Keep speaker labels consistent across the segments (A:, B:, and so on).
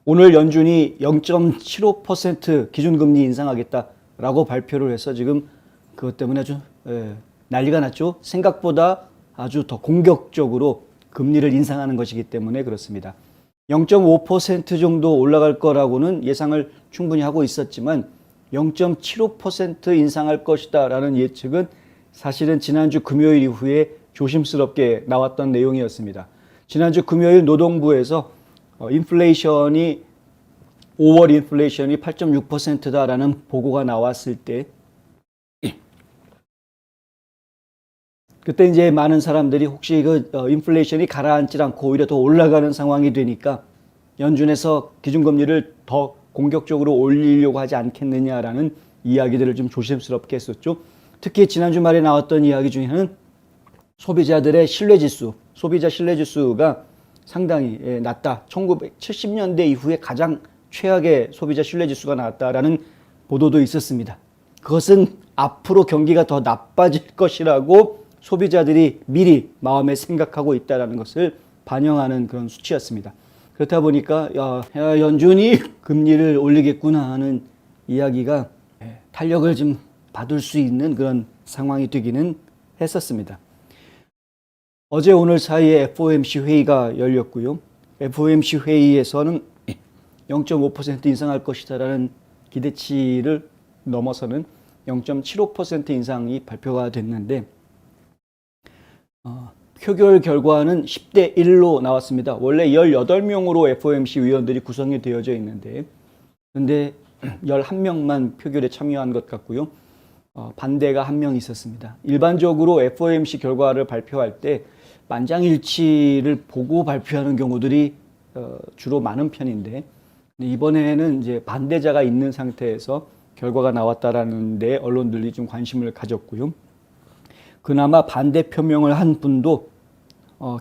A: 오늘 연준이 0.75% 기준금리 인상하겠다라고 발표를 해서 지금 그것 때문에 아주 난리가 났죠. 생각보다 아주 더 공격적으로 금리를 인상하는 것이기 때문에 그렇습니다. 0.5% 정도 올라갈 거라고는 예상을 충분히 하고 있었지만 0.75% 인상할 것이다 라는 예측은 사실은 지난주 금요일 이후에 조심스럽게 나왔던 내용이었습니다. 지난주 금요일 노동부에서 인플레이션이 5월 인플레이션이 8.6%다라는 보고가 나왔을 때 그때 이제 많은 사람들이 혹시 인플레이션이 가라앉지 않고 오히려 더 올라가는 상황이 되니까 연준에서 기준금리를 더 공격적으로 올리려고 하지 않겠느냐라는 이야기들을 좀 조심스럽게 했었죠. 특히 지난주 말에 나왔던 이야기 중에는 소비자들의 신뢰지수, 소비자 신뢰지수가 상당히 낮다. 1970년대 이후에 가장 최악의 소비자 신뢰지수가 나왔다라는 보도도 있었습니다. 그것은 앞으로 경기가 더 나빠질 것이라고 소비자들이 미리 마음에 생각하고 있다는 것을 반영하는 그런 수치였습니다. 그렇다 보니까 연준이 금리를 올리겠구나 하는 이야기가 탄력을 좀 받을 수 있는 그런 상황이 되기는 했었습니다. 어제 오늘 사이에 FOMC 회의가 열렸고요. FOMC 회의에서는 0.5% 인상할 것이다라는 기대치를 넘어서는 0.75% 인상이 발표가 됐는데 표결 결과는 10대 1로 나왔습니다. 원래 18명으로 FOMC 위원들이 구성이 되어져 있는데 그런데 11명만 표결에 참여한 것 같고요. 반대가 1명 있었습니다. 일반적으로 FOMC 결과를 발표할 때 만장일치를 보고 발표하는 경우들이 주로 많은 편인데 이번에는 이제 반대자가 있는 상태에서 결과가 나왔다라는 데 언론들이 좀 관심을 가졌고요. 그나마 반대 표명을 한 분도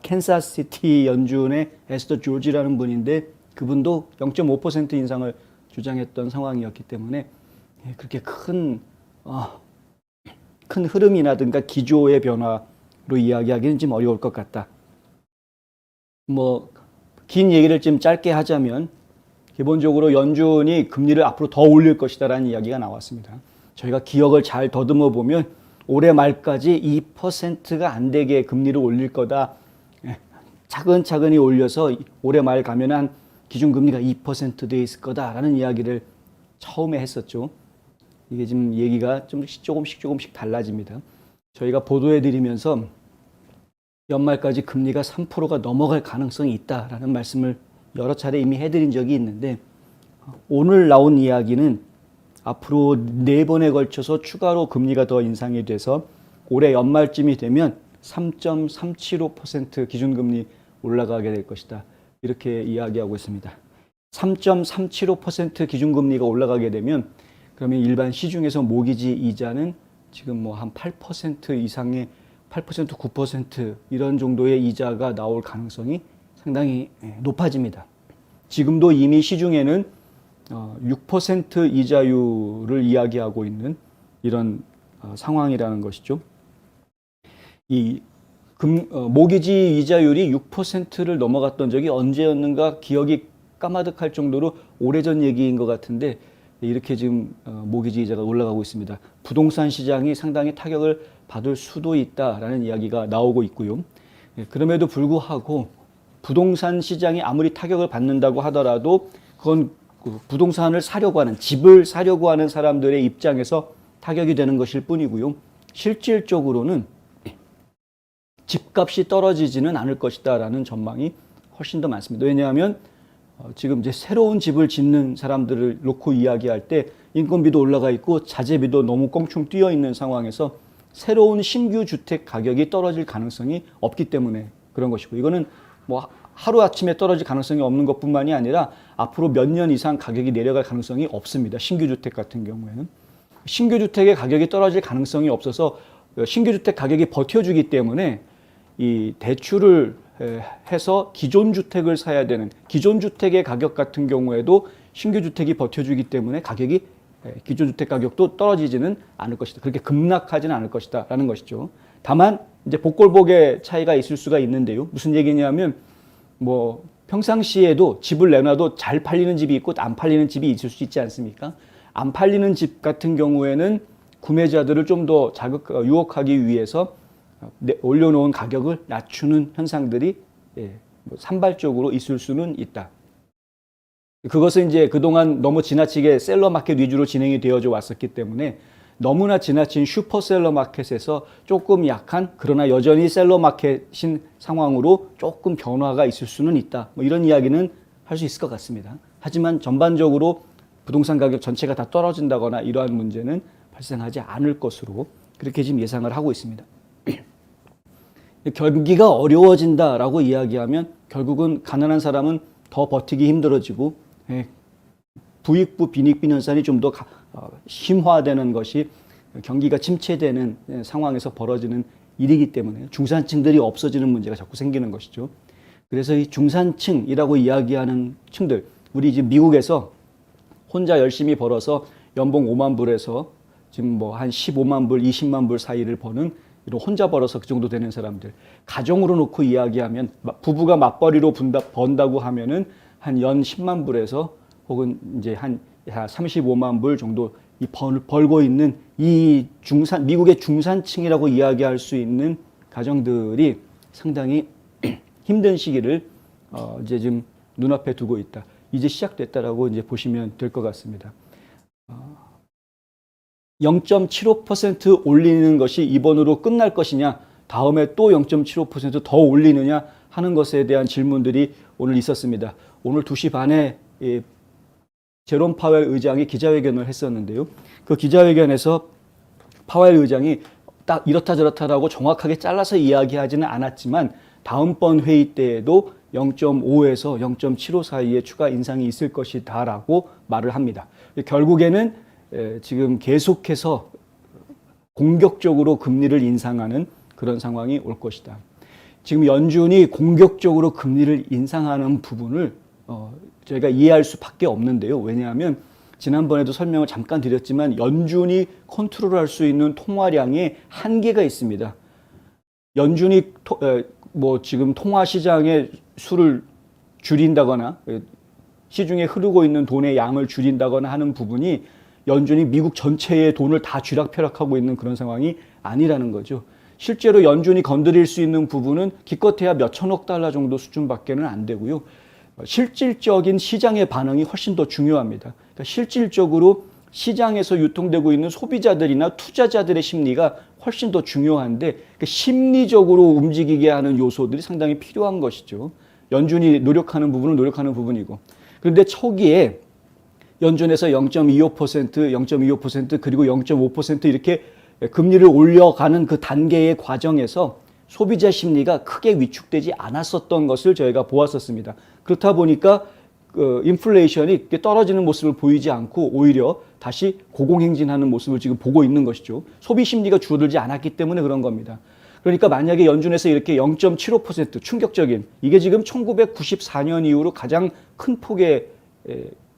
A: 캔사스시티 연준의 에스더 조지라는 분인데 그분도 0.5% 인상을 주장했던 상황이었기 때문에 그렇게 큰 흐름이라든가 기조의 변화로 이야기하기는 좀 어려울 것 같다. 긴 얘기를 좀 짧게 하자면 기본적으로 연준이 금리를 앞으로 더 올릴 것이다라는 이야기가 나왔습니다. 저희가 기억을 잘 더듬어 보면 올해 말까지 2%가 안 되게 금리를 올릴 거다. 차근차근히 올려서 올해 말 가면 한 기준금리가 2% 돼 있을 거다라는 이야기를 처음에 했었죠. 이게 지금 얘기가 조금씩 달라집니다. 저희가 보도해드리면서 연말까지 금리가 3%가 넘어갈 가능성이 있다라는 말씀을 여러 차례 이미 해드린 적이 있는데 오늘 나온 이야기는 앞으로 4번에 걸쳐서 추가로 금리가 더 인상이 돼서 올해 연말쯤이 되면 3.375% 기준금리 올라가게 될 것이다. 이렇게 이야기하고 있습니다. 3.375% 기준금리가 올라가게 되면 그러면 일반 시중에서 모기지 이자는 지금 한 8% 이상의 8%, 9% 이런 정도의 이자가 나올 가능성이 상당히 높아집니다. 지금도 이미 시중에는 6% 이자율을 이야기하고 있는 이런 상황이라는 것이죠. 모기지 이자율이 6%를 넘어갔던 적이 언제였는가 기억이 까마득할 정도로 오래전 얘기인 것 같은데 이렇게 지금 모기지 이자가 올라가고 있습니다. 부동산 시장이 상당히 타격을 받을 수도 있다라는 이야기가 나오고 있고요. 그럼에도 불구하고 부동산 시장이 아무리 타격을 받는다고 하더라도 그건 부동산을 사려고 하는, 집을 사려고 하는 사람들의 입장에서 타격이 되는 것일 뿐이고요. 실질적으로는 집값이 떨어지지는 않을 것이다라는 전망이 훨씬 더 많습니다. 왜냐하면 지금 이제 새로운 집을 짓는 사람들을 놓고 이야기할 때 인건비도 올라가 있고 자재비도 너무 껑충 뛰어 있는 상황에서 새로운 신규 주택 가격이 떨어질 가능성이 없기 때문에 그런 것이고 이거는 하루아침에 떨어질 가능성이 없는 것뿐만이 아니라 앞으로 몇 년 이상 가격이 내려갈 가능성이 없습니다. 신규 주택 같은 경우에는. 신규 주택의 가격이 떨어질 가능성이 없어서 신규 주택 가격이 버텨주기 때문에 이 대출을 해서 기존 주택을 사야 되는 기존 주택의 가격 같은 경우에도 신규 주택이 버텨주기 때문에 가격이 기존 주택 가격도 떨어지지는 않을 것이다. 그렇게 급락하지는 않을 것이다 라는 것이죠. 다만 이제 복골복의 차이가 있을 수가 있는데요. 무슨 얘기냐면 평상시에도 집을 내놔도 잘 팔리는 집이 있고 안 팔리는 집이 있을 수 있지 않습니까? 안 팔리는 집 같은 경우에는 구매자들을 좀 더 유혹하기 위해서 올려놓은 가격을 낮추는 현상들이 산발적으로 있을 수는 있다. 그것은 이제 그동안 너무 지나치게 셀러 마켓 위주로 진행이 되어져 왔었기 때문에 너무나 지나친 슈퍼셀러 마켓에서 조금 약한 그러나 여전히 셀러 마켓인 상황으로 조금 변화가 있을 수는 있다. 뭐 이런 이야기는 할 수 있을 것 같습니다. 하지만 전반적으로 부동산 가격 전체가 다 떨어진다거나 이러한 문제는 발생하지 않을 것으로 그렇게 지금 예상을 하고 있습니다. 경기가 어려워진다라고 이야기하면 결국은 가난한 사람은 더 버티기 힘들어지고 부익부 빈익빈 현상이 좀 더 심화되는 것이 경기가 침체되는 상황에서 벌어지는 일이기 때문에 중산층들이 없어지는 문제가 자꾸 생기는 것이죠. 그래서 이 중산층이라고 이야기하는 층들, 우리 지금 미국에서 혼자 열심히 벌어서 연봉 5만 불에서 지금 뭐 한 15만 불, 20만 불 사이를 버는 이런 혼자 벌어서 그 정도 되는 사람들, 가정으로 놓고 이야기하면 부부가 맞벌이로 번다고 하면은 한 연 10만 불에서 혹은 이제 한 35만 불 정도 벌고 있는 이 미국의 중산층이라고 이야기할 수 있는 가정들이 상당히 힘든 시기를 이제 지금 눈앞에 두고 있다. 이제 시작됐다라고 이제 보시면 될 것 같습니다. 0.75% 올리는 것이 이번으로 끝날 것이냐, 다음에 또 0.75%더 올리느냐 하는 것에 대한 질문들이 오늘 있었습니다. 오늘 2시 반에 제롬 파웰 의장이 기자회견을 했었는데요. 그 기자회견에서 파웰 의장이 딱 이렇다 저렇다라고 정확하게 잘라서 이야기하지는 않았지만 다음번 회의 때에도 0.5에서 0.75 사이에 추가 인상이 있을 것이다라고 말을 합니다. 결국에는 지금 계속해서 공격적으로 금리를 인상하는 그런 상황이 올 것이다. 지금 연준이 공격적으로 금리를 인상하는 부분을 저희가 이해할 수밖에 없는데요. 왜냐하면 지난번에도 설명을 잠깐 드렸지만 연준이 컨트롤할 수 있는 통화량에 한계가 있습니다. 연준이 지금 통화 시장의 수를 줄인다거나 시중에 흐르고 있는 돈의 양을 줄인다거나 하는 부분이 연준이 미국 전체의 돈을 다 쥐락펴락하고 있는 그런 상황이 아니라는 거죠. 실제로 연준이 건드릴 수 있는 부분은 기껏해야 몇 천억 달러 정도 수준밖에는 안 되고요. 실질적인 시장의 반응이 훨씬 더 중요합니다. 그러니까 실질적으로 시장에서 유통되고 있는 소비자들이나 투자자들의 심리가 훨씬 더 중요한데 그러니까 심리적으로 움직이게 하는 요소들이 상당히 필요한 것이죠. 연준이 노력하는 부분은 노력하는 부분이고. 그런데 초기에 연준에서 0.25%, 0.25% 그리고 0.5% 이렇게 금리를 올려가는 그 단계의 과정에서 소비자 심리가 크게 위축되지 않았었던 것을 저희가 보았었습니다. 그렇다 보니까 인플레이션이 떨어지는 모습을 보이지 않고 오히려 다시 고공행진하는 모습을 지금 보고 있는 것이죠. 소비 심리가 줄어들지 않았기 때문에 그런 겁니다. 그러니까 만약에 연준에서 이렇게 0.75% 충격적인, 이게 지금 1994년 이후로 가장 큰 폭의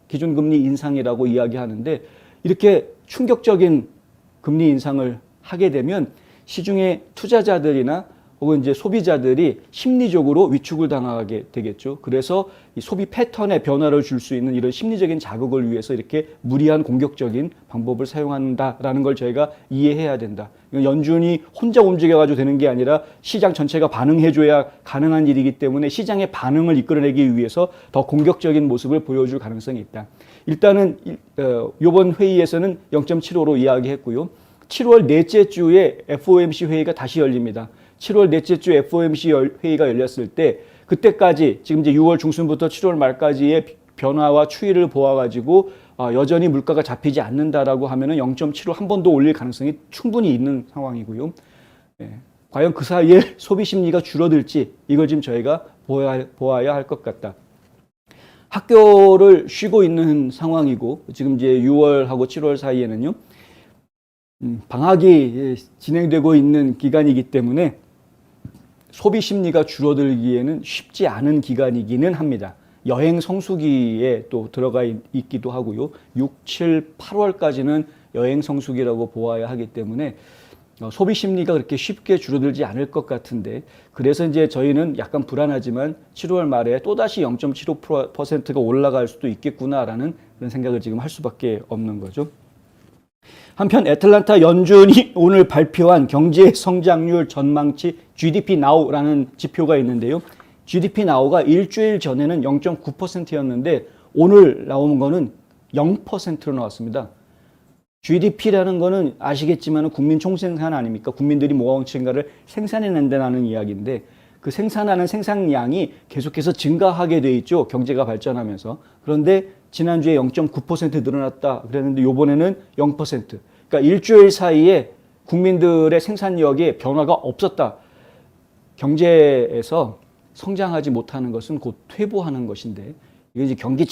A: 기준금리 인상이라고 이야기하는데 이렇게 충격적인 금리 인상을 하게 되면 시중의 투자자들이나 혹은 이제 소비자들이 심리적으로 위축을 당하게 되겠죠. 그래서 이 소비 패턴에 변화를 줄 수 있는 이런 심리적인 자극을 위해서 이렇게 무리한 공격적인 방법을 사용한다라는 걸 저희가 이해해야 된다. 연준이 혼자 움직여가지고 되는 게 아니라 시장 전체가 반응해줘야 가능한 일이기 때문에 시장의 반응을 이끌어내기 위해서 더 공격적인 모습을 보여줄 가능성이 있다. 일단은 이번 회의에서는 0.75로 이야기했고요. 7월 넷째 주에 FOMC 회의가 다시 열립니다. 7월 넷째 주 FOMC 회의가 열렸을 때 그때까지 지금 이제 6월 중순부터 7월 말까지의 변화와 추이를 보아가지고 여전히 물가가 잡히지 않는다라고 하면은 0.75 한 번 더 올릴 가능성이 충분히 있는 상황이고요. 과연 그 사이에 소비 심리가 줄어들지 이걸 지금 저희가 보아야 할 것 같다. 학교를 쉬고 있는 상황이고 지금 이제 6월하고 7월 사이에는요. 방학이 진행되고 있는 기간이기 때문에 소비 심리가 줄어들기에는 쉽지 않은 기간이기는 합니다. 여행 성수기에 또 들어가 있기도 하고요. 6, 7, 8월까지는 여행 성수기라고 보아야 하기 때문에 소비 심리가 그렇게 쉽게 줄어들지 않을 것 같은데, 그래서 이제 저희는 약간 불안하지만 7월 말에 또다시 0.75%가 올라갈 수도 있겠구나라는 그런 생각을 지금 할 수밖에 없는 거죠. 한편 애틀란타 연준이 오늘 발표한 경제 성장률 전망치 GDP Now라는 지표가 있는데요. GDP Now가 일주일 전에는 0.9%였는데 오늘 나온 거는 0%로 나왔습니다. GDP라는 거는 아시겠지만 국민 총생산 아닙니까? 국민들이 무언가를 생산해낸다는 이야기인데 그 생산하는 생산량이 계속해서 증가하게 돼 있죠. 경제가 발전하면서. 그런데 지난주에 0.9% 늘어났다 그랬는데 이번에는 0%. 그러니까 일주일 사이에 국민들의 생산력에 변화가 없었다. 경제에서 성장하지 못하는 것은 곧 퇴보하는 것인데 이게 이제 경기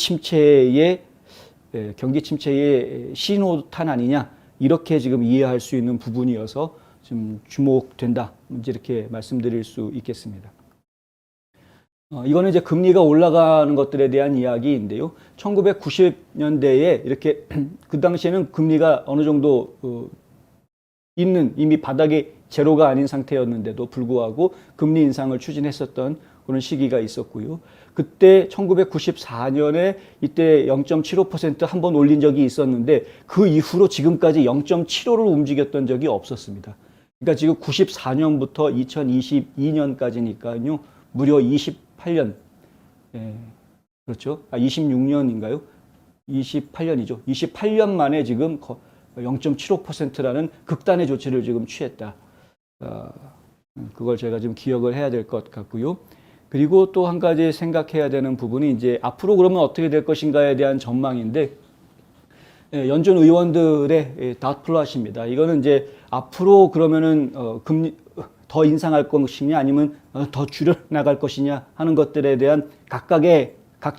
A: 침체의 신호탄 아니냐 이렇게 지금 이해할 수 있는 부분이어서 좀 주목된다. 이제 이렇게 말씀드릴 수 있겠습니다. 이거는 이제 금리가 올라가는 것들에 대한 이야기인데요. 1990년대에 이렇게 그 당시에는 금리가 어느 정도 이미 바닥에 제로가 아닌 상태였는데도 불구하고 금리 인상을 추진했었던 그런 시기가 있었고요. 그때 1994년에 이때 0.75% 한 번 올린 적이 있었는데 그 이후로 지금까지 0.75를 움직였던 적이 없었습니다. 그러니까 지금 94년부터 2022년까지니까요. 무려 28년, 그렇죠? 26년인가요? 28년이죠. 28년 만에 지금 0.75%라는 극단의 조치를 지금 취했다. 그걸 제가 지금 기억을 해야 될 것 같고요. 그리고 또 한 가지 생각해야 되는 부분이 이제 앞으로 그러면 어떻게 될 것인가에 대한 전망인데, 연준 의원들의 닷플롯입니다. 이거는 이제 앞으로 그러면은 금리 더 인상할 것이냐 아니면 더 줄여 나갈 것이냐 하는 것들에 대한 각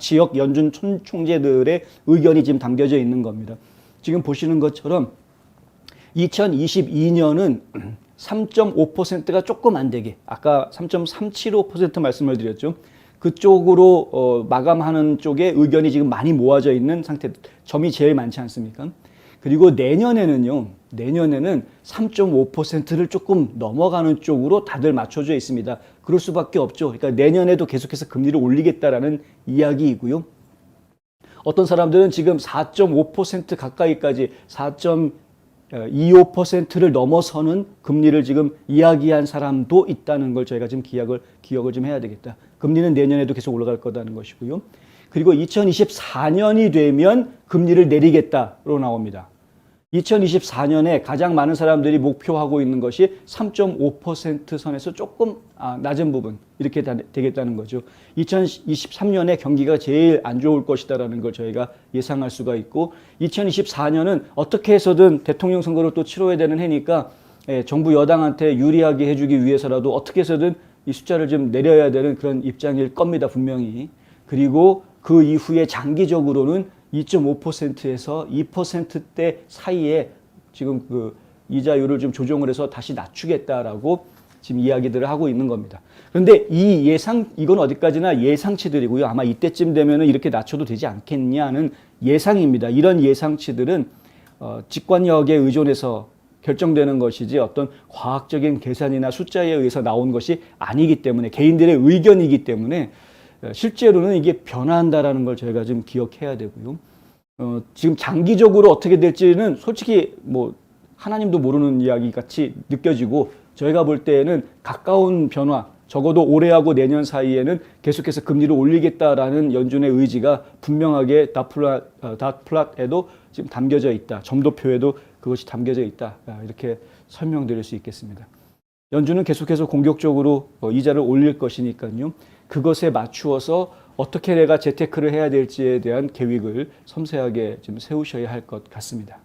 A: 지역 연준 총재들의 의견이 지금 담겨져 있는 겁니다. 지금 보시는 것처럼 2022년은 3.5%가 조금 안 되게, 아까 3.375% 말씀을 드렸죠. 그쪽으로 마감하는 쪽에 의견이 지금 많이 모아져 있는 상태, 점이 제일 많지 않습니까? 그리고 내년에는 3.5%를 조금 넘어가는 쪽으로 다들 맞춰져 있습니다. 그럴 수밖에 없죠. 그러니까 내년에도 계속해서 금리를 올리겠다라는 이야기이고요. 어떤 사람들은 지금 4.5% 가까이까지 4.25%를 넘어서는 금리를 지금 이야기한 사람도 있다는 걸 저희가 지금 기억을 좀 해야 되겠다. 금리는 내년에도 계속 올라갈 거다는 것이고요. 그리고 2024년이 되면 금리를 내리겠다로 나옵니다. 2024년에 가장 많은 사람들이 목표하고 있는 것이 3.5% 선에서 조금 낮은 부분 이렇게 되겠다는 거죠. 2023년에 경기가 제일 안 좋을 것이다라는 걸 저희가 예상할 수가 있고 2024년은 어떻게 해서든 대통령 선거를 또 치러야 되는 해니까 정부 여당한테 유리하게 해주기 위해서라도 어떻게 해서든 이 숫자를 좀 내려야 되는 그런 입장일 겁니다. 분명히. 그리고 그 이후에 장기적으로는 2.5%에서 2%대 사이에 지금 그 이자율을 좀 조정을 해서 다시 낮추겠다라고 지금 이야기들을 하고 있는 겁니다. 그런데 이건 어디까지나 예상치들이고요. 아마 이때쯤 되면은 이렇게 낮춰도 되지 않겠냐는 예상입니다. 이런 예상치들은 직관력에 의존해서 결정되는 것이지 어떤 과학적인 계산이나 숫자에 의해서 나온 것이 아니기 때문에 개인들의 의견이기 때문에 실제로는 이게 변화한다라는 걸 저희가 좀 기억해야 되고요. 지금 장기적으로 어떻게 될지는 솔직히 뭐 하나님도 모르는 이야기 같이 느껴지고 저희가 볼 때에는 가까운 변화, 적어도 올해하고 내년 사이에는 계속해서 금리를 올리겠다라는 연준의 의지가 분명하게 닷플롯에도 지금 담겨져 있다. 점도표에도 그것이 담겨져 있다. 이렇게 설명드릴 수 있겠습니다. 연준은 계속해서 공격적으로 이자를 올릴 것이니까요. 그것에 맞추어서 어떻게 내가 재테크를 해야 될지에 대한 계획을 섬세하게 좀 세우셔야 할 것 같습니다.